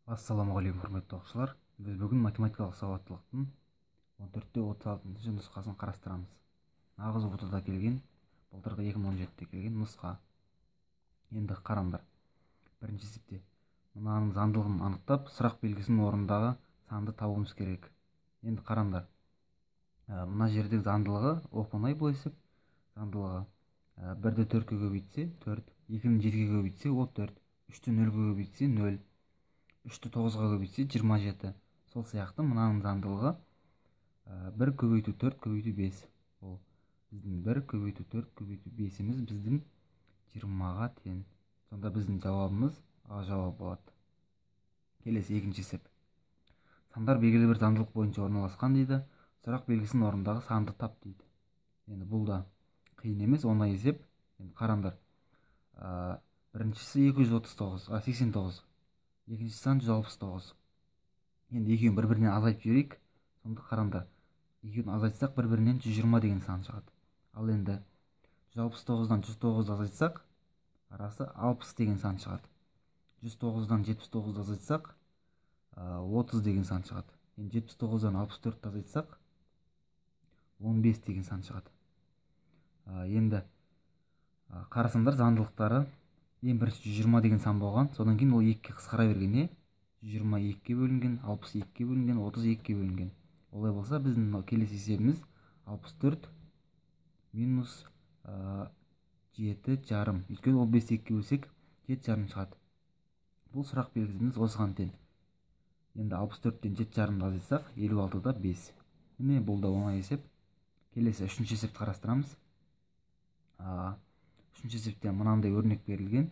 Ассалаумағалейкум, құрметті оқушылар. Біз бүгін математикалық сауаттылықтың 14-36 нұсқасын қарастырамыз. Нағыз ұбт-да келген, былтырғы 2017-те келген нұсқа. Енді қараңдар. Бірінші есепте мынаның заңдылығын анықтап, сұрақ белгісінің орнындағы санды табуымыз керек. Енді қараңдар. Мына жердегі заңдылығы оп-оңай бұл есеп. Заңдылығы 1-ді 4-ке көбейтсе 4, 2-ні 7-ге көбейтсе ол 4, 3-ті 0-ге көбейтсе 0. 3-ті 9-ға көбейтсе 27. Сол сияқты мынаның заңдылығы 1 көбейту 4 көбейту 5. Ол біздің 1 көбейту 4 көбейту 5-іміз біздің 20-ға тең. Сонда біздің жауабымыз А жауабы болады. Келесі екінші есеп. Сандар белгілі бір заңдылық бойынша орналасқан дейді. Сұрақ белгісінің орнындағы санды тап дейді. Енді бұл да қиын емес, оңай есеп. Енді қараңдар. Біріншісі 89. Екінші сан 169. Енді екеуін бір-бірінен азайтып жіберейік. Сонда қараңдар. Екеуін азайтсақ бір-бірінен 120 деген сан шығады. Ал енді 169-дан 109-ды азайтсақ, арасы 60 деген сан шығады. 109-дан 79-ды азайтсақ, 30 деген сан шығады. Енді 79-дан 64-ді азайтсақ, 15 деген сан шығады. Енді қарасаңдар заңдылықтары ең бірінші 120 деген сан болған, содан кейін ол 2-ге қысқара берген, 120 2-ге бөлінген, 60 2-ге бөлінген, 30 2-ге бөлінген. Олай болса, біздің келесі есебіміз 64 минус 7 жарым. Өйткені ол 5 2-ге бөлсек 7 жарым шығады. Бұл сұрақ белгісіміз осыған тең. Енді 64-тен 7 жарымды азайтсақ, 56-да 5. Міне бұл да оңай есеп. Келесі үшінші есепті қарастырамыз. Үшінші есепте мынандай өрнек берілген.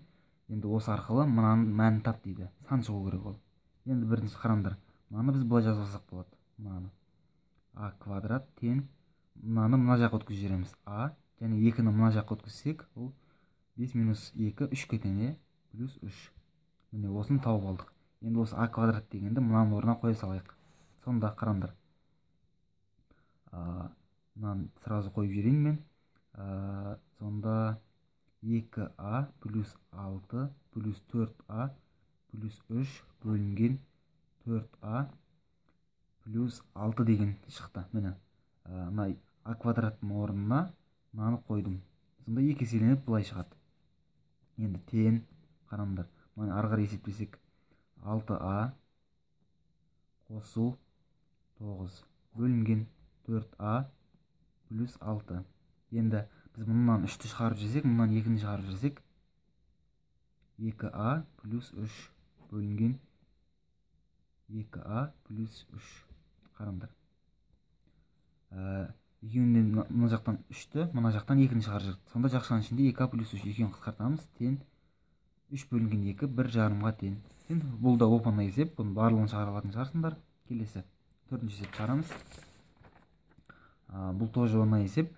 Енді осы арқылы мынаның мәнін тап дейді. Сан шығу керек ол. Енді бірінші қараңдар. Мынаны біз былай жазсақ болады. Мынаны а квадрат тең, мынаны мына жаққа өткізіп жібереміз. А және 2-ні мына жаққа өткізсек, ол 5 минус 2 3-ке тең, плюс 3. Міне осыны тауып алдық. Енді осы а квадрат дегенді мынаның орнына қоя салайық. Сонда қараңдар. Мынаны сразу қойып жіберейін мен. Сонда 2а плюс 6 плюс 4а плюс 3 бөлінген 4а плюс 6 деген шықты. Міне мына а квадраттың орнына мынаны қойдым. Сонда 2 еселеніп былай шығады. Енді тең, қараңдар. Мына ары қарай есептесек 6а қосу 9 бөлінген 4а плюс 6. Енді біз мұнан 3-ті шығарып жесек, мұнан 2-ні шығарып жесек, 2а плюс 3 бөлінген 2а плюс 3. Қараңдар. Екеуінен мұна жақтан 3-ті, мұна жақтан 2-ні шығарып жесек. Сонда жақшаның ішінде 2а плюс 3 екеуін қысқартамыз. Тең 3 бөлінген 2 1 жарымға тең. Енді бұл да оп-оңай есеп. Бұның барлығын шығара алатын шығарсыңдар. Келесі төртінші есеп шығарамыз. Бұл тоже оңай есеп.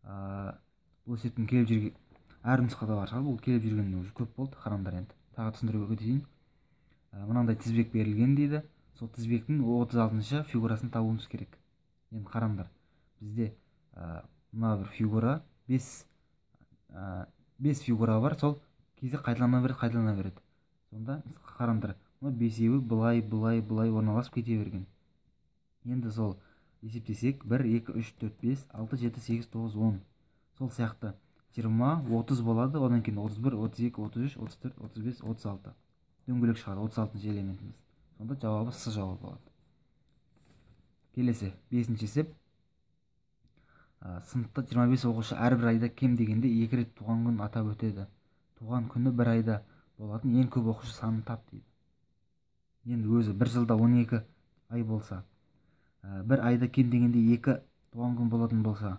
Бұл есептің келіп жүрген әр нұсқада бар шығар. Бұл келіп жүрген уже көп болды. Қараңдар енді. Тағы түсіндіруге өтейін. Мынандай тізбек берілген дейді. Сол тізбектің 36-шы фигурасын табуымыз керек. Енді қараңдар. Бізде мына бір фигура 5 фигура бар. Сол кезде қайталана береді. Сонда қараңдар. Мына 5-еуі былай орналасып кете берген. Енді сол есептесек 1, 2, 3, 4, 5, 6, 7, 8, 9, 10. Сол сияқты 20, 30 болады. Одан кейін 31, 32, 33, 34, 35, 36. Дөңгелек шығады 36-шы элементіміз. Сонда жауабы С жауабы болады. Келесі 5-ші есеп. Сыныпта 25 оқушы әрбір айда кем дегенде 2 рет туған күн атап өтеді. Туған күні бір айда болатын ең көп оқушы санын тап дейді. Енді өзі бір жылда 12 ай болса, бір айда кем дегенде 2 туған күн болатын болса,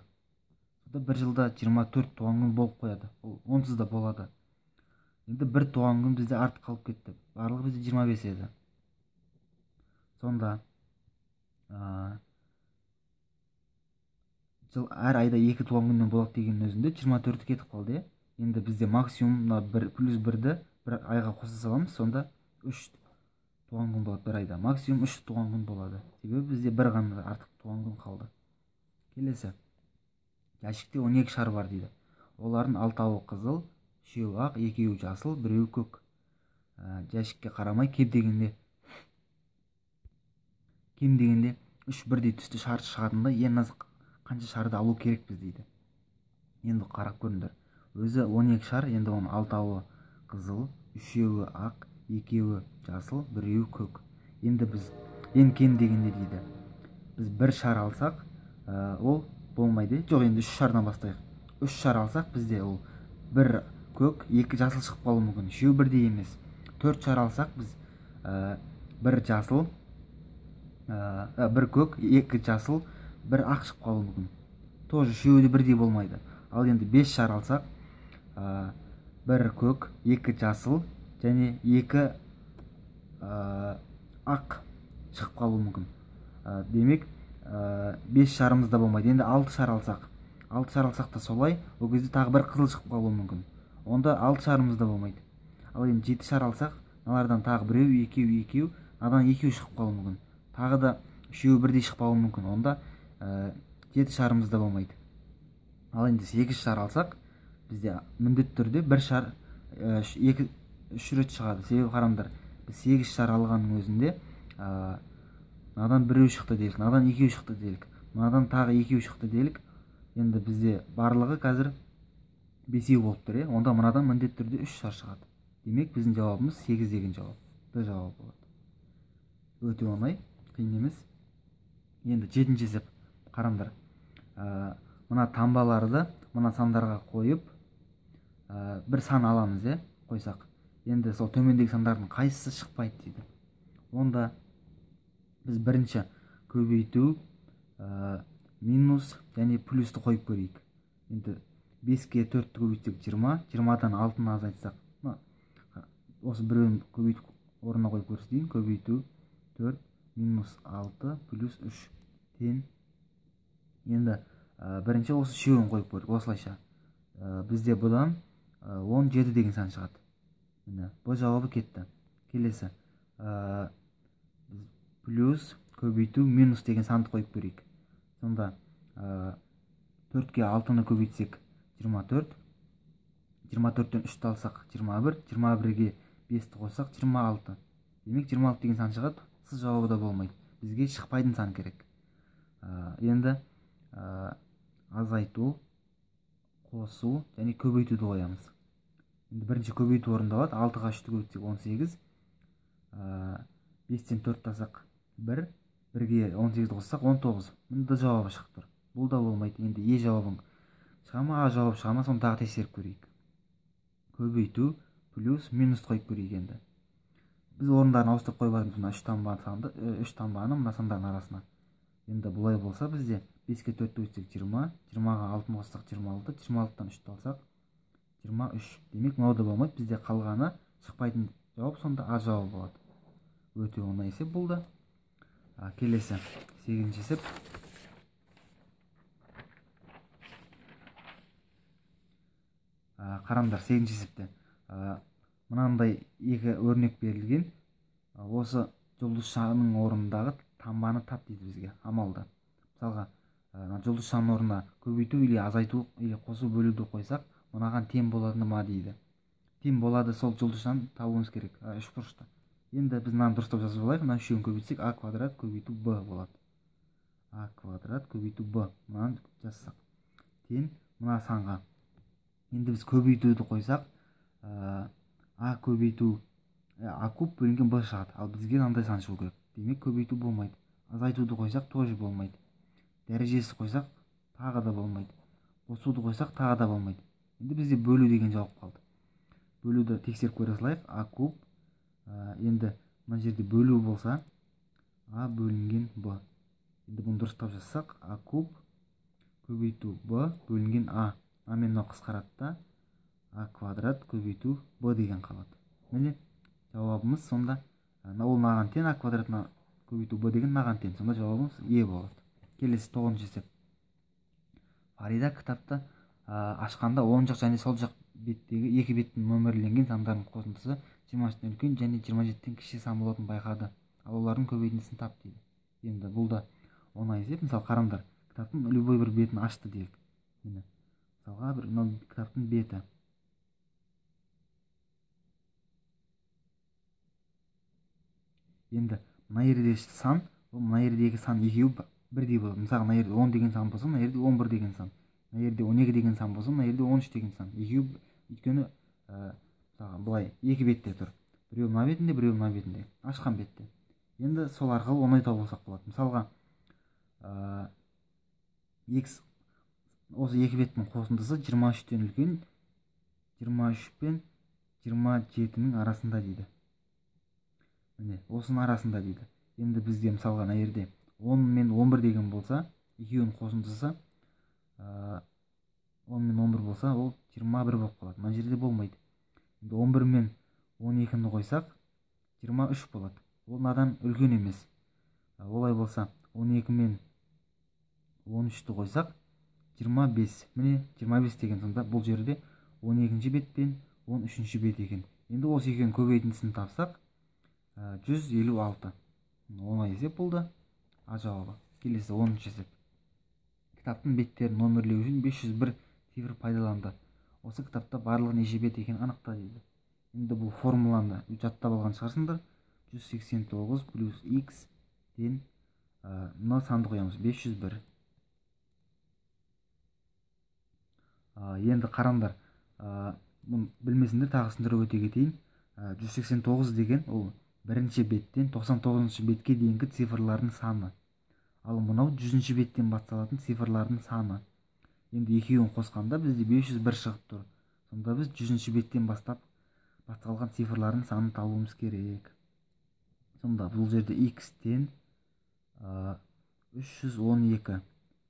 сонда бір жылда 24 туған күн болып қояды. Ол онсыз да болады. Енді бір туған күн бізде артық қалып кетті. Барлығы бізде 25 еді. Сонда әр айда 2 туған күннен болады деген өзінде 24 кетіп қалды. Енді бізде максимум плюс 1-ді бір айға қоса саламыз. Сонда 3 туған күн болады бір айда. Максимум 3 туған күн болады. Себебі бізде бір ғана артық туған күн қалды. Келесі. Жәшікте 12 шар бар дейді. Олардың 6-ы қызыл, 3-еуі ақ, 2-еуі жасыл, 1-еуі көк. жәшікке қарамай кем дегенде 3 бірдей түсті шар шығатында ең аз қанша шарды алу керекпіз дейді. Енді қарап көріңдер. Өзі 12 шар, енді оның 6-ауы қызыл, 3-еуі ақ, 2-еуі жасыл, 1-еуі көк. Енді біз ең кем дегенде дейді. Біз 1 шар алсақ, ол болмайды. Жоқ, енді 3 шардан бастайық. 3 шар алсақ, бізде ол 1 көк, 2 жасыл шығып қалуы мүмкін. 3-еуі бірдей емес. 4 шар алсақ, біз 1 жасыл, 1 көк, 2 жасыл, 1 ақ шығып қалуы мүмкін. Тоже 3-еуі де бірдей болмайды. Ал енді 5 шар алсақ, 1 көк, 2 жасыл және 2 ақ шығып қалуы мүмкін. Демек 5 шарымыз да болмайды. Енді 6 шар алсақ та солай, ол кезде тағы 1 қызыл шығып қалуы мүмкін. Онда 6 шарымыз да болмайды. Ал енді 7 шар алсақ, мыналардан тағы 1-еу, 2-еу, мынадан 2-еу шығып қалуы мүмкін. Тағы да 3-еуі бірдей шығып қалуы мүмкін. Онда 7 шарымыз да болмайды. Ал енді 8 шар алсақ, бізде міндетті түрде 1 шар 3 рет шығады. Себебі қараңдар, біз 8 шар алғанның өзінде мынадан 1-еу шықты делік, мынадан 2-еу шықты делік, мынадан тағы 2-еу шықты делік. Енді бізде барлығы қазір 5-еу болып тұр. Онда мынадан міндетті түрде 3 шар шығады. Демек біздің жауабымыз 8 деген жауап. Д жауабы болады. Өте оңай, қиын емес. Енді 7-ші есеп. Қараңдар. Мына таңбаларды мына сандарға қойып, бір сан аламыз, қойсақ. Енді сол төмендегі сандардың қайсысы шықпайды дейді. Онда біз бірінші көбейту, минус және плюсті қойып көрейік. Енді 5-ке 4-ті көбейтсек 20, 20-дан 6-ны азайтсақ, осы біреуін көбейту орнына қойып көрсетейін. Көбейту 4 минус 6 плюс 3 тең. Енді бірінші осы үшеуін қойып көрдік. Осылайша бізде бұдан 17 деген сан шығады. Міне, бұл жауабы кетті. Келесі плюс көбейту минус деген санды қойып көрейік. Сонда 4-ке 6-ны көбейтсек 24, 24-тен 3-ті алсақ 21, 21-ге 5-ті қойсақ 26. Демек 26 деген сан шығады. Сіз жауабы да болмайды. Бізге шықпайтын сан керек. Енді азайту, қосу және көбейтуді қоямыз. Енді бірінші көбейту орындалады. 6-ға 3-ті көбейтсек 18, 5-тен 4-ті алсақ 1, 1-ге 18-ді қоссақ 19. Мұнда жауабы шығып тұр. Бұл да болмайды. Енді Е жауабың шыға ма, А жауабы шыға ма, соны тағы тексеріп көрейік. Көбейту плюс минус қойып көрейік енді. Біз орындарын ауыстырып қойып жатырмыз мына 3 таңбаны мына сандардың арасына. Енді бұлай болса бізде 5-ке 4-ті өтсек 20, 20-ға 6-ны қоссақ 26, 26-тан 3-ті алсақ 23. Демек мынау да болмайды. Бізде қалғаны шықпайтын жауап, сонда А жауабы болады. Өте оңай есеп болды. Келесі 8-ші есеп. Қараңдар, 8-ші есепте мынандай екі өрнек берілген. Осы жұлдызшаның орнындағы таңбаны тап дейді бізге амалда. Мысалға, жұлдызшаның орнына көбейту или азайту или қосу бөлуді қойсақ, мынаған тең болады ма дейді. Тең болады, сол жұлдызшаны табуымыз керек. Үш бұрышты. Енді біз мынаны дұрыстап жазып алайық. Мына үшеуін көбейтсек А квадрат көбейту Б болады. А квадрат көбейту Б. Мынаны жазсақ тең мына санға. Енді біз көбейтуді қойсақ, А көбейту А куб бөлінген Б шығады. Ал бізге мынандай сан шығу керек. Демек көбейту болмайды. Азайтуды қойсақ тоже болмайды. Дәрежесі қойсақ тағы да болмайды. Қосуды қойсақ тағы да болмайды. Енді бізде бөлу деген жауап қалды. Бөлуді тексеріп көре салайық. А куб. Енді мына жерде бөлу болса А бөлінген Б. Енді бұны дұрыстап жазсақ, А куб көбейту Б бөлінген А. А мен мынау қысқарады да А квадрат көбейту Б деген қалады. Міне жауабымыз сонда ол маған тең, А квадратына көбейту Б деген маған тең. Сонда жауабымыз Е болады. Келесі 9-ші есеп. Фарида кітапты ашқанда оң жақ және сол жақ беттегі екі беттің нөмірленген сандардың қосындысы 23-тен үлкен және 27-тен кіші сан болатынын байқады. Ал олардың көбейтіндісін тап дейді. Енді бұл да оңай есеп. Мысалы қараңдар, кітаптың любой бір бетін ашты делік. Міне мысалға бір кітаптың беті. Енді мына жерде сан, мына жердегі сан екеуі бірдей болады. Мысалы мына жерде 10 деген сан болса, мына жерде 11 деген сан. Мына жерде 12 деген сан болса, мына жерде 13 деген сан. Екеуі өйткені мысалы былай екі бетте тұр. Біреу мына бетінде, біреу мына бетінде. Ашқан бетте. Енді сол арқылы оңай табылсақ болады. Мысалға x осы екі беттің қосындысы 23-тен үлкен, 23 пен 27-нің арасында дейді. Міне, осының арасында дейді. Енді бізде мысалға мына жерде 10 мен 11 деген болса, екеуінің қосындысы 10 мен 11 болса, ол 21 болып қалады. Мына жерде болмайды. Енді 11 мен 12-ні қойсақ, 23 болады. Ол надан үлкен емес. Олай болса, 12 мен 13-ті қойсақ, 25. Міне 25 деген сонда бұл жерде 12-ші бет пен 13-ші бет екен. Енді осы екеуінің көбейтіндісін тапсақ, 156. Оңай есеп болды. А жауабы. Келесі 10-ші есеп. Кітаптың беттерін нөмірлеу үшін 501 цифр пайдаланды. Осы кітапта барлығы неше бет екенін анықта дейді. Енді бұл формуланы жаттап алған шығарсыңдар. 189 плюс x ден мына санды қоямыз. 501. Енді қараңдар, білмесіңдер, тағы түсіндіріп өте кетейін. 189 деген ол бірінші беттен 99-шы бетке дейінгі цифрлардың саны. Ал мынау 100-ші беттен басталатын цифрлардың саны. Енді екеуін қосқанда бізде 501 шығып тұр. Сонда біз 100-ші беттен басталған цифрлардың санын табуымыз керек. Сонда бұл жерде x-тен 312.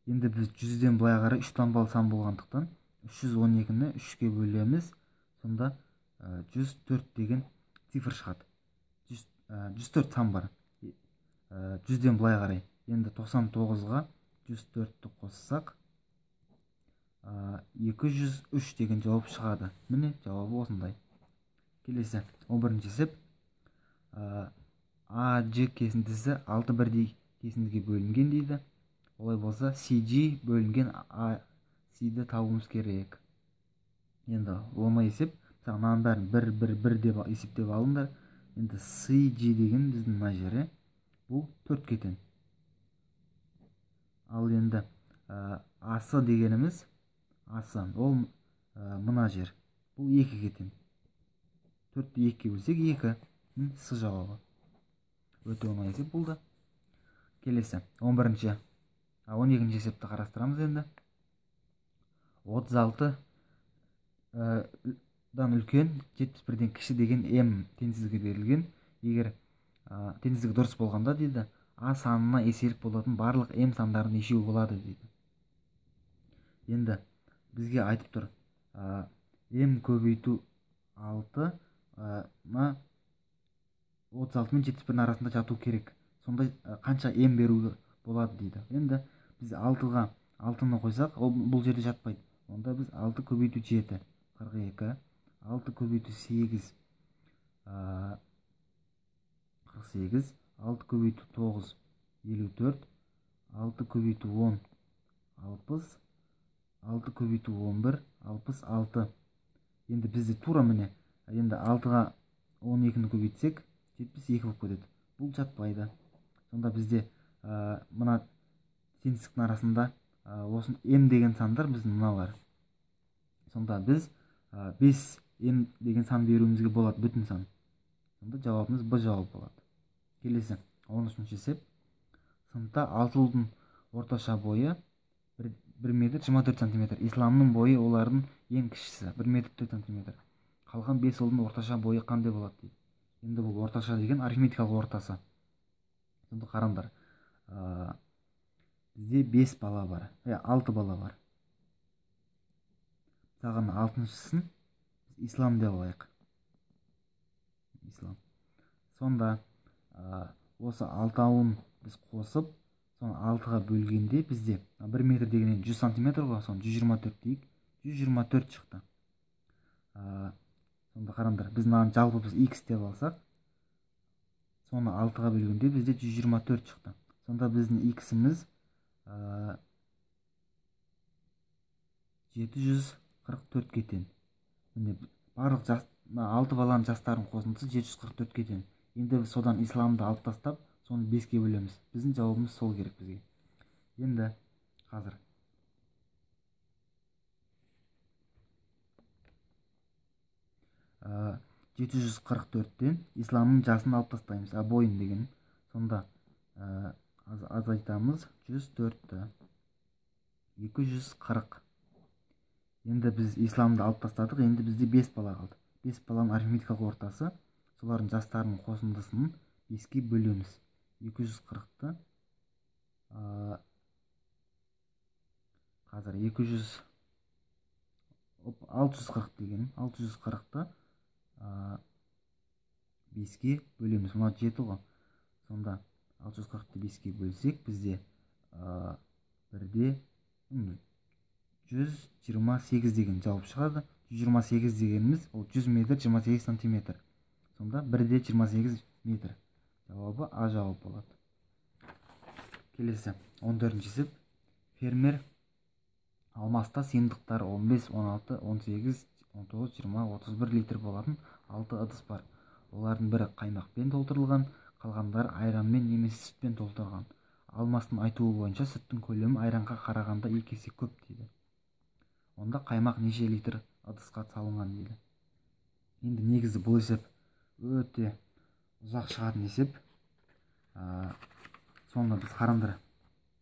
Енді біз 100-ден былай қарай 3 таңбалы сан болғандықтан 312-ні 3-ке бөлеміз. Сонда 104 деген цифр шығады. 104 сан бар. 100-ден былай қарай. Енді 99-ға 104-ті қоссақ, 203 деген жауап шығады. Міне жауабы осындай. Келесі 11-ші есеп. AG кесіндісі 6 бірдей кесіндіге бөлінген дейді. Олай болса, CG бөлінген AC-ді табуымыз керек. Енді оңай есеп. Мынаның бәрін 1 деп есептеп алыңдар. Енді CG деген біздің мына жері бұл 4 кетен. Ал енді AC дегеніміз, AC ол мына жер. Бұл 2 кетен. 4-ті 2-ке бөлсек 2. С жауабы. Өте оңай есеп болды. Келесі 12-ші есепті қарастырамыз енді. 36 дан үлкен, 71-ден кіші деген М теңсіздігі берілген. Егер теңсіздігі дұрыс болғанда дейді, А санына еселік болатын барлық М сандардың нешеуі болады дейді. Енді бізге айтып тұр, М көбейту 6 36 мен 71-дің арасында жату керек. Сонда қанша М беруге болады дейді. Енді біз 6-ға 6-ны қойсақ, бұл жерде жатпайды. Онда біз 6 көбейту 7 42, 6 көбейту 8 48, 6 көбейту 9 54, 6 көбейту 10 60, 6 көбейту 11 66. Енді бізде тура міне, енді 6-ға 12-ні көбейтсек 72 болып кетеді. Бұл жатпайды. Сонда бізде мына теңсіздіктің арасында осы М деген сандар біздің мыналар. Сонда біз 5 М деген сан беруімізге болады, бүтін сан. Сонда жауабымыз Б жауап болады. Келесі 13-ші есеп. Сыныпта 6 ұлдың орташа бойы 1 метр 24 сантиметр. Исламның бойы олардың ең кішісі 1 метр 4 сантиметр. Қалған 5 ұлдың орташа бойы қандай болады дейді. Енді бұл орташа деген арифметикалық ортасы. Сонда қараңдар. Бізде 5 бала бар. 6 бала бар. Саған 6-шысын ислам деп алайық. Ислам. Сонда осы 6-ауын біз қосып, соны 6-ға бөлгенде бізде 1 метр дегенен 100 сантиметр ғой, соны 124 дейік. 124 шықты. Сонда қараңдар, біз жалпы біз x деп алсақ, соны 6-ға бөлгенде бізде 124 шықты. Сонда біздің x-іміз 744 кетен. Міне барлық 6 баланың жастарының қосындысы 744 кетен. Енді біз содан исламды алып тастап соны 5-ке бөлеміз. Біздің жауабымыз сол керек бізге. Енді қазір 744-тен исламның жасын алып тастаймыз, бойын деген. Сонда азайтамыз 104-ті. 240. Енді біз исламды алып тастадық, енді бізде 5 бала қалды. 5 баланың арифметикалық ортасы, солардың жастарының қосындысын 5-ке бөлеміз. 240-ты қазір 640 деген, 640-ты 5-ке бөлеміз. Мына 7 ғой. Сонда 640-ты 5-ке бөлсек, бізде 1-де 128 деген жауап шығады. 128 дегеніміз ол 100 метр 28 сантиметр. Сонда 1-де 28 метр. Жауабы А жауап болады. Келесі 14-ші есеп. Фермер алмаста сыйымдықтары 15, 16, 18, 19, 20, 31 литр болатын 6 ыдыс бар. Олардың бірі қаймақпен толтырылған, қалғандары айранмен немесе сүтпен толтырылған. Алмастың айтуы бойынша сүттің көлемі айранға қарағанда 2 есе көп дейді. Онда қаймақ неше литр ыдысқа салынған дейді. Енді негізі бұл есеп өте ұзақ шығатын есеп. Сонда біз қараңдар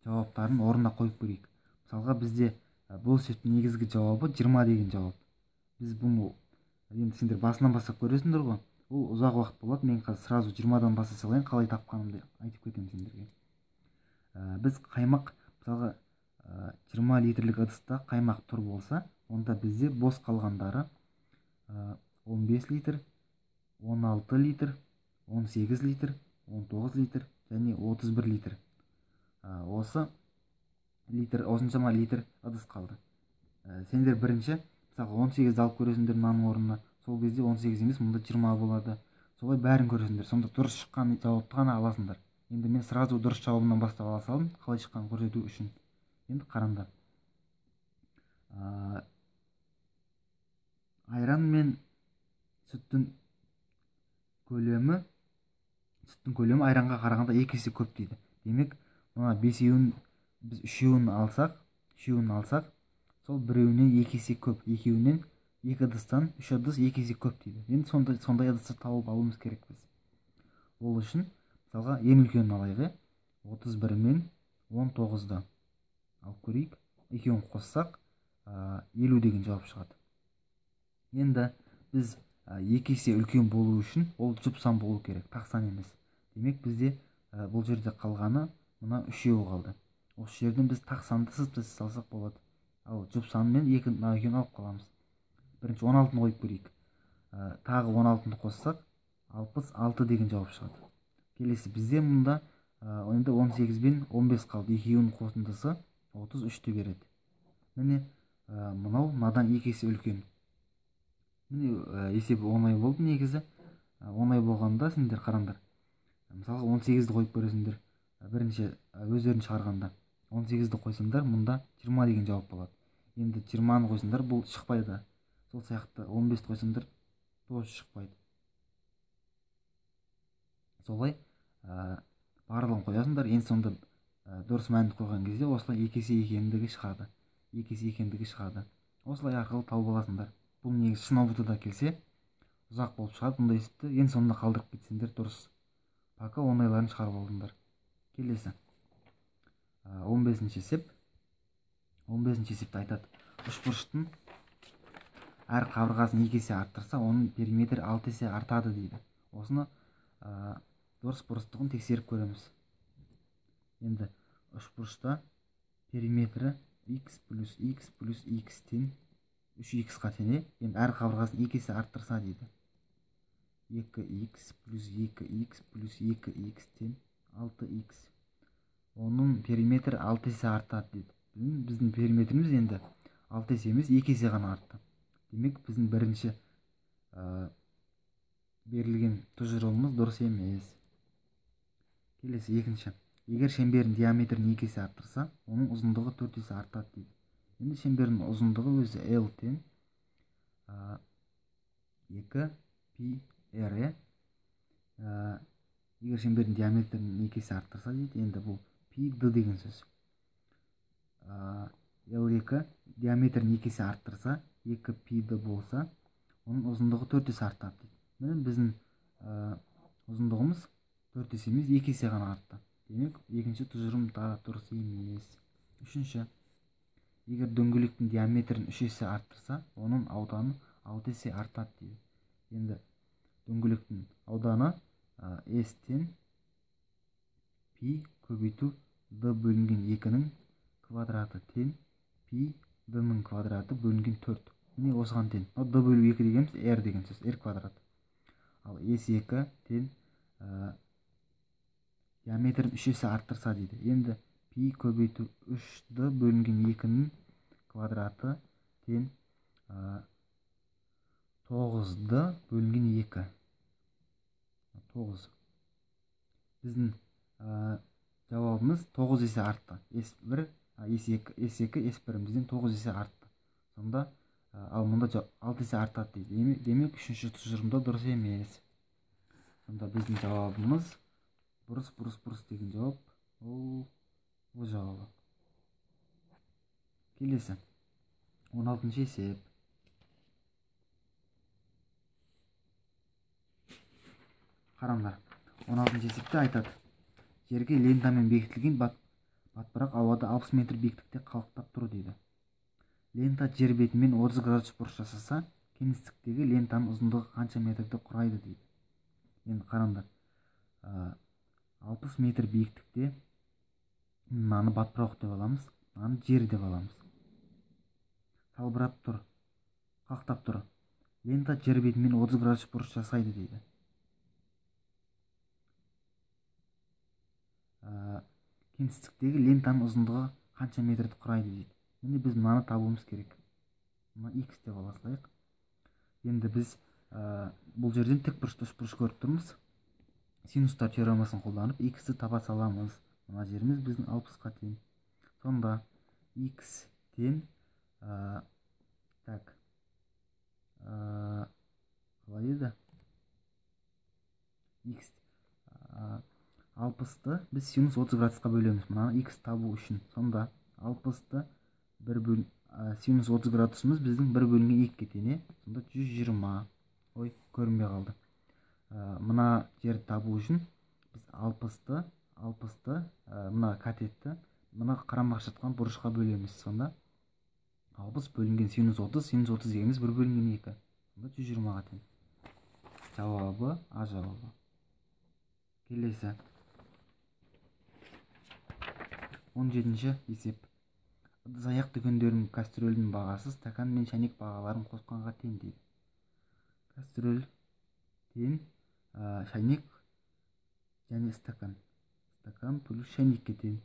жауаптарын орнына қойып көрейік. Мысалға бізде бұл есептің негізгі жауабы 20 деген жауап. Біз бұны енді сендер басынан бастап көресіңдер ғой. Ол ұзақ уақыт болады. Мен қазір сразу 20-дан бастай салайын, қалай тапқанымды айтып кетемін сендерге. Біз қаймақ, мысалға 20 литрлік ыдыста қаймақ тұр болса, онда бізде бос қалғандары 15 литр, 16 литр, 18 литр, 19 литр және 31 литр. Осыншама литр ыдыс қалды. Сендер бірінші, мысалға 18 алып көресіңдер мынаның орнына. Сол кезде 18 емес, мұнда 20 болады. Солай бәрін көресіңдер. Сонда дұрыс шыққан жауапты ғана аласыңдар. Енді мен сразу дұрыс жауабынан бастап ала салдым, қалай шыққанын көрсету үшін. Енді қараңдар. Айран мен сүттің көлемі айранға қарағанда 2 есе көп дейді. Демек, мына 5-еуін біз 3-еуін алсақ, сол біреуінен 2 есе көп. Екеуінен 2 ыдыстан 3 ыдыс 2 есе көп дейді. Енді сондай ыдысты тауып алуымыз керек біз. Ол үшін мысалға ең үлкенін алайық. 31 мен 19-ды алып көрейік. Екеуін қоссақ 50 деген жауап шығады. Енді біз 2 есе үлкен болу үшін ол жұп сан болу керек, тақсан емес. Демек бізде бұл жерде қалғаны мына 3-еу қалды. Осы жерден біз тақсанды сызып салсақ болады. Ал жұп санмен 2-ні алып қаламыз. Бірінші 16-ны қойып көрейік. Тағы 16-ны қоссақ 66 деген жауап шығады. Келесі бізде мұнда 18 бен 15 қалды. Екеуінің қосындысы 33-ті береді. Міне мынау мынадан 2 есе үлкен. Міне есебі оңай болды негізі. Оңай болғанда сендер қараңдар. Мысалға 18-ді қойып көресіңдер. Бірінші өздерін шығарғанда 18-ді қойсаңдар, мұнда 20 деген жауап болады. Енді 20-ны қойсаңдар, бұл шықпайды. Сол сияқты 15-ді қойсаңдар, тоже шықпайды. Солай барлығын қоясыңдар. Енді сонда дұрыс мәнді қойған кезде осылай 2 есе екендігі шығады. 2 есе екендігі шығады. Осылай арқылы тауып аласыңдар. Бұл негізі сынауды да келсе ұзақ болып шығады бұндай есепті. Енді сонда қалдырып кетсеңдер дұрыс. Пока оңайларын шығарып алдыңдар. Келесі 15-ші есеп. 15-ші есепті айтады. Үшбұрыштың әр қабырғасын 2 есе арттырса, оның периметрі 6 есе артады дейді. Осыны дұрыс бұрыстығын тексеріп көреміз. Енді үшбұрышта периметрі x плюс x плюс x-тен 3x-қа тең. Енді әр қабырғасын 2 есе арттырса дейді. 2x плюс 2x плюс 2x-тен 6x. Оның периметрі 6 есе артады дейді. Біздің периметріміз енді 6 есе емес, 2 есе ғана артты. Демек, біздің бірінші берілген тұжырымымыз дұрыс емес. Келесі екінші. Егер шеңбердің диаметрін 2 есе арттырса, оның ұзындығы 4 есе артады дейді. Енді шеңбердің ұзындығы өзі L-тен 2 πr. егер шеңбердің диаметрін 2 есе арттырса дейді, енді бұл пи д деген сөз. L2 диаметрін 2 есе арттырса, 2 пи д болса, оның ұзындығы 4 есе артады дейді. Міне біздің ұзындығымыз 4 есе емес, 2 есе ғана артты. Демек, екінші тұжырым да дұрыс емес. Үшінші, егер дөңгелектің диаметрін 3 есе арттырса, оның ауданы 6 есе артады дейді. Енді дөңгелектің ауданы S-тен пи көбейту d бөлінген 2-нің квадраты тен пи d-нің квадраты бөлінген 4. Міне осыған тен. d бөлу 2 дегеніміз r деген сөз, r квадрат. Ал S2 тен диаметрін 3 есе арттырса дейді. Енді пи көбейту 3d бөлінген 2-нің квадраты тен 9d бөлінген 2. 9. Біздің жауабымыз 9 есе артты. S1, S2, S1-імізден 9 есе артты. Сонда, ал мұнда 6 есе артады дейді. Демек, үшінші тұжырымда дұрыс емес. Сонда біздің жауабымыз бұрыс деген жауап. Ол жауабы. Келесі. 16-шы есеп. Қараңдар. 16-шы есепте айтады. Жерге лентамен бекітілген батпырақ ауада 60 метр биіктікте қалықтап тұр дейді. Лента жер бетімен 30 градус бұрыш жасаса, кеңістіктегі лентаның ұзындығы қанша метрді құрайды дейді. Енді қараңдар. 60 метр биіктікте мынаны батпырақ деп аламыз, мынаны жер деп аламыз. Салбырап тұр, қақтап тұр. Лента жер бетімен 30 градус бұрыш жасайды дейді. Кеңістіктегі лентаның ұзындығы қанша метрді құрайды дейді. Міне біз мынаны табуымыз керек. Мына x деп ала салайық. Енді біз бұл жерден тік бұрышты үшбұрыш көріп тұрмыз. Синустар теоремасын қолданып x-ті таба саламыз. Мына жеріміз біздің 60-қа тең. Сонда x тең қалай еді? X 60-ты біз синус 30 градусқа бөлеміз. Мына x табу үшін. Сонда 60-ты синус 30 градусымыз біздің 1 бөлінген 2-ге тең. Сонда 120. Ой, көрінбей қалды. Мына жерді табу үшін біз 60-ты мына катетті мына қарамақ жатқан бұрышқа бөлеміз. Сонда 60 бөлінген синус 30 дегеніміз 1 бөлінген 2. Сонда 120-ға тең. Жауабы А жауабы. Келесі. 17-ші есеп. Ыдыс-аяқ дүкендерінің кастрөлдің бағасы стакан мен шәйнек бағаларын қосқанға тең дейді. Кастрөл тең шәйнек және стакан. Стакан плюс шәйнекке тең.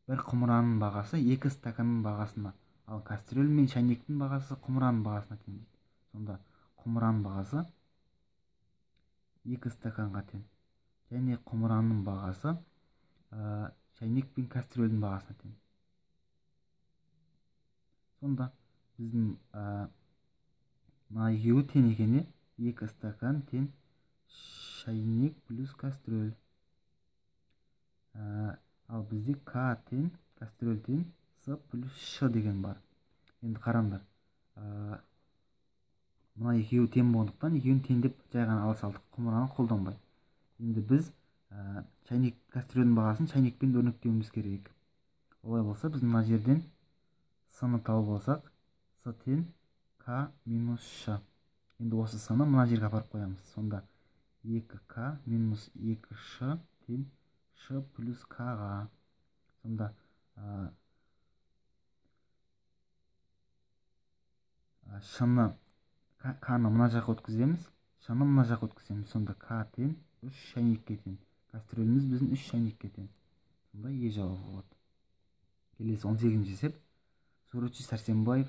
Бір құмыраның бағасы 2 стаканның бағасына, ал кастрөл мен шәйнектің бағасы құмыраның бағасына тең дейді. Сонда құмыраның бағасы 2 стаканға тең. Және құмыраның бағасы шәйнек пен кастрөлдің бағасына тең. Сонда біздің мына екеуі тең екені 2 стакан тең шәйнек плюс кастрөл. Ал бізде К тең кастрөл тең С плюс Ш деген бар. Енді қараңдар. Мына екеуі тең болғандықтан екеуін тең деп жай ғана ала салдық, құмыраны қолданбай. Енді біз шәйнек кастрөлдің бағасын шәйнекпен өрнектеуіміз керек. Олай болса біз мына жерден С-ны тауып алсақ, С тең К минус Ш. Енді осы С-ны мына жерге апарып қоямыз. Сонда 2К минус 2Ш тең Ш плюс К-ға. Сонда Ш-ны К-ны мына жаққа өткіземіз, Ш-ны мына жаққа өткіземіз. Сонда К тең 3 шәйнекке тең. Кастрөліміз біздің 3 шәйнекке тең. Сонда Е жауабы болады. Келесі 18-ші есеп. Суретші Сәрсенбаев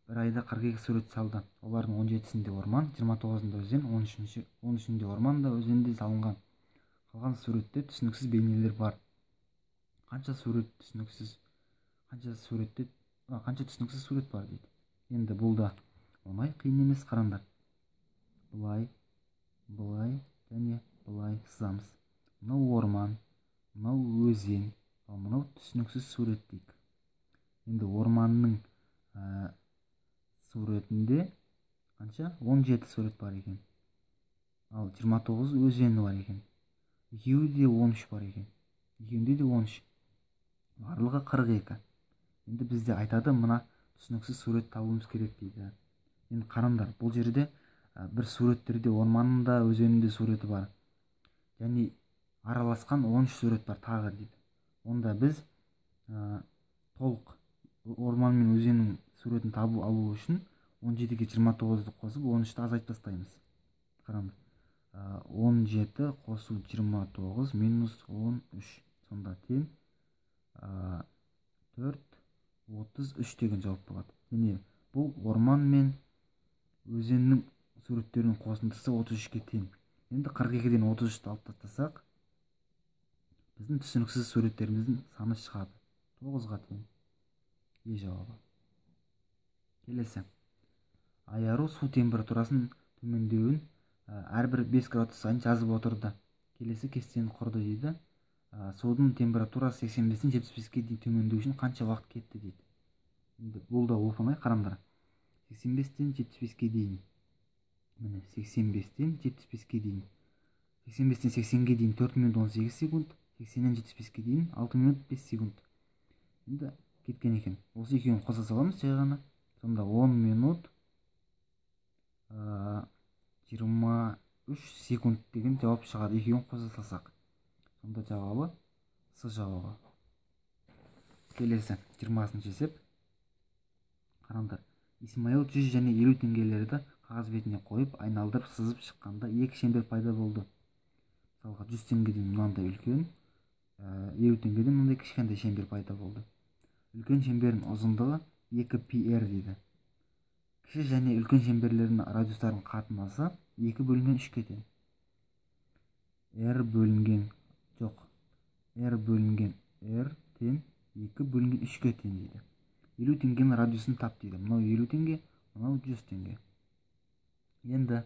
бір айда 42 сурет салды. Олардың 17-сінде орман, 29-ында өзен, 13-інде орман да өзенде салынған. Қалған суретте түсініксіз бейнелер бар. Қанша түсініксіз сурет бар дейді. Енді бұл да оңай, қиын емес, қараңдар. Бұлай және былай сызамыз. Мынау орман, мынау өзен, ал мынау түсініксіз сурет дейік. Енді орманның суретінде қанша? 17 сурет бар екен. Ал 29 өзені бар екен. Екеуінде 13 бар екен. Екеуінде де 13. Барлығы 42. Енді бізде айтады, мына түсініксіз сурет табуымыз керек дейді. Енді қараңдар, бұл жерде бір суреттерде орманында, өзенінде суреті бар. Және араласқан 13 сурет бар тағы дейді. Онда біз толық орман мен өзеннің суретін табу алу үшін 17-ге 29-ды қосып 13-ті азайтып тастаймыз. Қараңдар. 17 қосу 29 минус 13. Сонда тең 4, 33 деген жауап болады. Міне бұл орман мен өзеннің суреттерінің қосындысы 33-ке тең. Енді 42-ден 33-ті алып тастасақ, біздің түсініксіз суреттеріміздің саны шығады. 9-ға тең. Е жауабы. Келесі. Айару су температурасын төмендеуін әрбір 5 градус сайын жазып отырды. Келесі кестені құрды дейді. Судың температурасы 85-тен 75-ке дейін төмендеу үшін қанша уақыт кетті дейді. Енді бұл да оп-оңай, қараңдар. 85-тен 75-ке дейін. Міне 85-тен 75-ке дейін. 85-тен 80-ге дейін 4 минут 18 секунд, 80-нен 75-ке дейін 6 минут 5 секунд. Енді кеткен екен. Осы екеуін қоса саламыз жай ғана. Сонда 10 минут 23 секунд деген жауап шығады. Екеуін қоса салсақ. Сонда жауабы С жауабы. Келесі 20-шы есеп. Қараңдар. Исмаил 100 және 50 теңгелерді қағаз бетіне қойып, айналдырып сызып шыққанда екі шеңбер пайда болды. Мысалға 100 теңгеден мынандай үлкен, 50 теңгеден мынандай кішкентай шеңбер пайда болды. Үлкен шеңбердің ұзындығы 2πr дейді. Кіші және үлкен шеңберлердің радиустарының қатынасы 2 бөлінген 3-ке тең. R бөлінген R тең 2 бөлінген 3-ке тең дейді. 50 теңгенің радиусын тап дейді. Мынау 50 теңге, мынау 100 теңге. Енді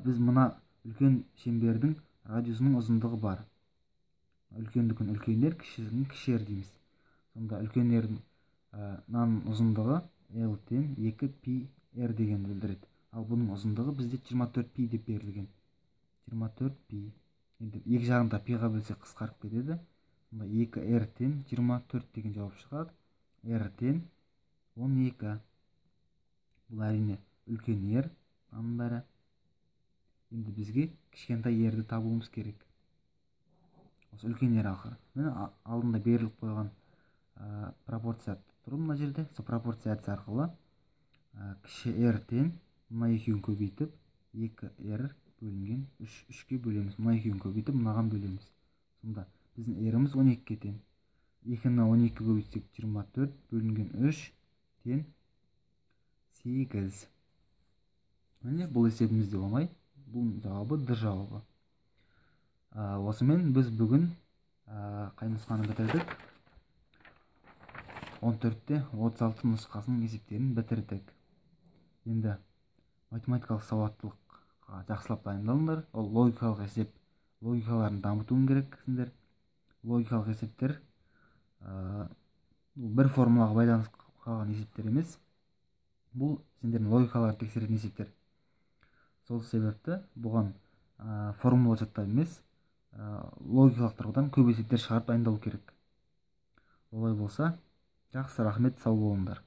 біз мына үлкен шеңбердің радиусының ұзындығы бар. Үлкендігін үлкендер, кішісін кішер дейміз. Сонда үлкендердің ұзындығы L тең 2πr деген білдіреді. Ал бұның ұзындығы бізде 24π деп берілген. 24π. Енді екі жағында пиға бөлсек қысқарып кетеді. Сонда 2r тең 24 деген жауап шығады. R тең 12. Бұл әрине үлкен R, аның бәрі. Енді бізге кішкентай R-ді табуымыз керек. Осы үлкен R ақыры. Міне алдында беріліп қойған пропорция тұр мына жерде. Сол пропорция әдісі арқылы кіші R тең мына екеуін көбейтіп 2r бөлінген 3-ке бөлеміз. Мына екеуін көбейтіп мынаған бөлеміз. Сонда біздің R-іміз 12-ке тең. 2-ні 12 көбейтсек 24 бөлінген 3 тең 8. Міне бұл есебіміз де оңай. Бұл жауабы Д жауабы. Осымен біз бүгін қай нұсқаны бітірдік? 14-те 36 нұсқасының есептерін бітірдік. Енді математикалық сауаттылыққа жақсылап дайындалыңдар. Ол логикалық есеп, логикаларын дамытуың керексіңдер. Логикалық есептер бір формулаға байланысып қалған есептер емес. Бұл сендердің логикаларын тексеретін есептер. Сол себепті бұған формула жаттап емес, логикалық тұрғыдан көп есептер шығарып дайындалу керек. Олай болса, жақсы, рахмет, сау болыңдар.